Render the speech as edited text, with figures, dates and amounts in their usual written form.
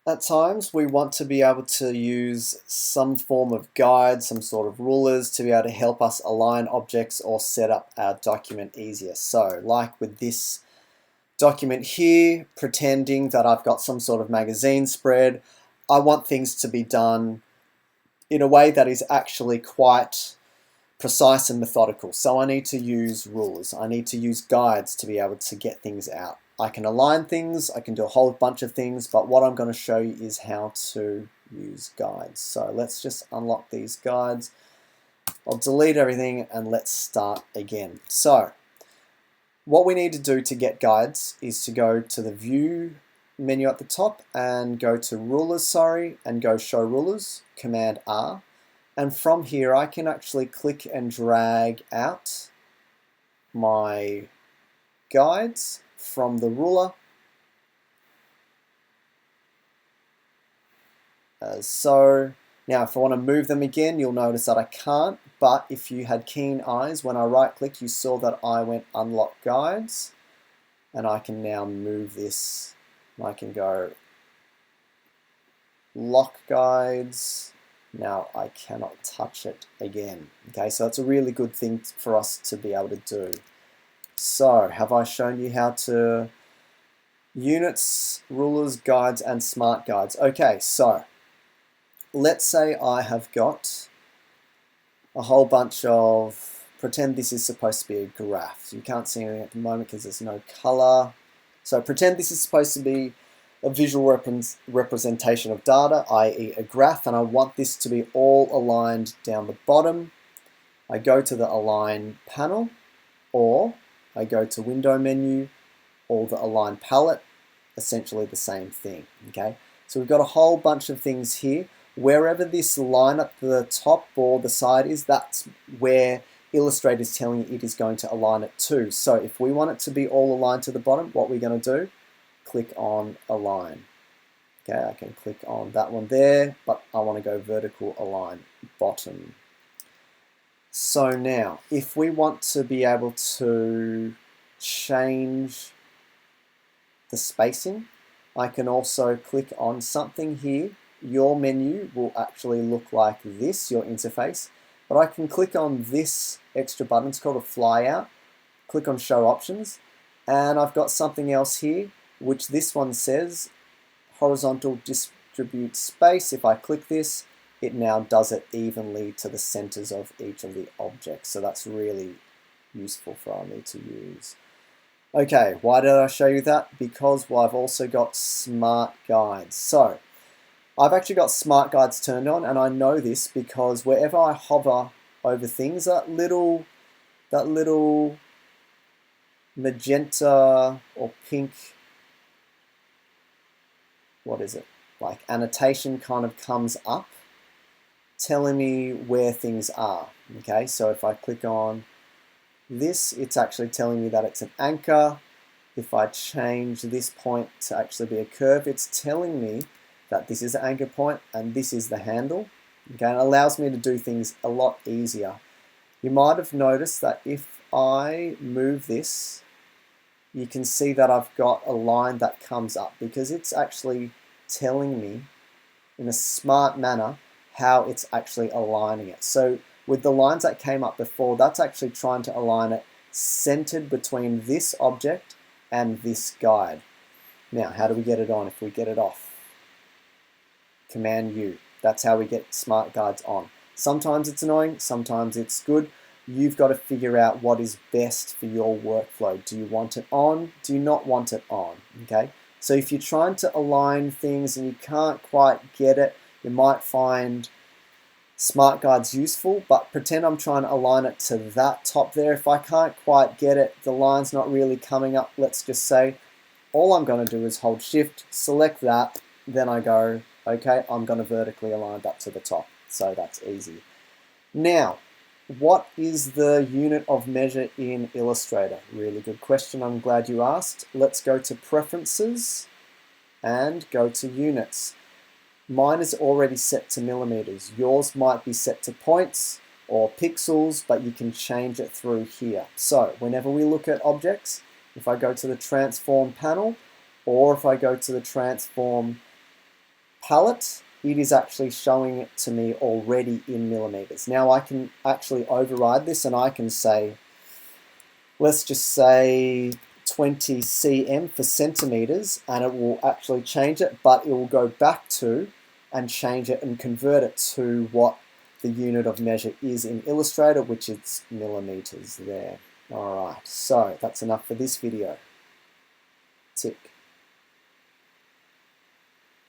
At times, we want to be able to use some form of guide, some sort of rulers to be able to help us align objects or set up our document easier. So, like with this document here, pretending that I've got some sort of magazine spread, I want things to be done in a way that is actually quite precise and methodical. So I need to use rulers. I need to use guides to be able to get things out. I can align things, I can do a whole bunch of things, but what I'm going to show you is how to use guides. So let's just unlock these guides. I'll delete everything and let's start again. So what we need to do to get guides is to go to the view menu at the top and go to rulers, and go show rulers, Command R. And from here I can actually click and drag out my guides from the ruler as so. Now if I want to move them again, you'll notice that I can't, but if you had keen eyes, when I right click you saw that I went unlock guides, and I can now move this. I can go lock guides. Now I cannot touch it again. Okay, so that's a really good thing for us to be able to do. So have I shown you how to units, rulers, guides, and smart guides? Okay, so let's say I have got a whole bunch of, pretend this is supposed to be a graph. You can't see anything at the moment because there's no color. So pretend this is supposed to be a visual representation of data, i.e. a graph, and I want this to be all aligned down the bottom. I go to the Align panel, or I go to Window menu, or the Align palette, essentially the same thing, okay? So we've got a whole bunch of things here. Wherever this line at the top or the side is, that's where Illustrator is telling you it is going to align it to. So if we want it to be all aligned to the bottom, what we're going to do, click on Align. Okay, I can click on that one there, but I want to go vertical align bottom. So now, if we want to be able to change the spacing, I can also click on something here. Your menu will actually look like this, your interface, but I can click on this extra button. It's called a flyout. Click on Show Options, and I've got something else here, which this one says horizontal distribute space. If I click this, it now does it evenly to the centers of each of the objects. So that's really useful for me to use. Okay, why did I show you that? Because I've also got smart guides. So I've actually got smart guides turned on, and I know this because wherever I hover over things, that little magenta or pink, what is it, like annotation kind of comes up telling me where things are. Okay, so if I click on this, it's actually telling me that it's an anchor. If I change this point to actually be a curve, it's telling me that this is the anchor point and this is the handle. Okay, and it allows me to do things a lot easier. You might have noticed that if I move this, you can see that I've got a line that comes up because it's actually telling me in a smart manner how it's actually aligning it. So with the lines that came up before, that's actually trying to align it centered between this object and this guide. Now, how do we get it on if we get it off? Command U. That's how we get smart guides on. Sometimes it's annoying, sometimes it's good. You've got to figure out what is best for your workflow. Do you want it on? Do you not want it on? Okay. So if you're trying to align things and you can't quite get it, you might find smart guides useful, but pretend I'm trying to align it to that top there. If I can't quite get it, the line's not really coming up, let's just say, all I'm going to do is hold Shift, select that, then I go, okay, I'm going to vertically align that to the top. So that's easy. Now, what is the unit of measure in Illustrator? Really good question, I'm glad you asked. Let's go to Preferences and go to Units. Mine is already set to millimeters. Yours might be set to points or pixels, but you can change it through here. So whenever we look at objects, if I go to the Transform panel, or if I go to the Transform palette, it is actually showing it to me already in millimeters. Now I can actually override this and I can say, let's just say 20 cm for centimeters, and it will actually change it, but it will go back to and change it and convert it to what the unit of measure is in Illustrator, which is millimeters there. Alright, so that's enough for this video. Tick.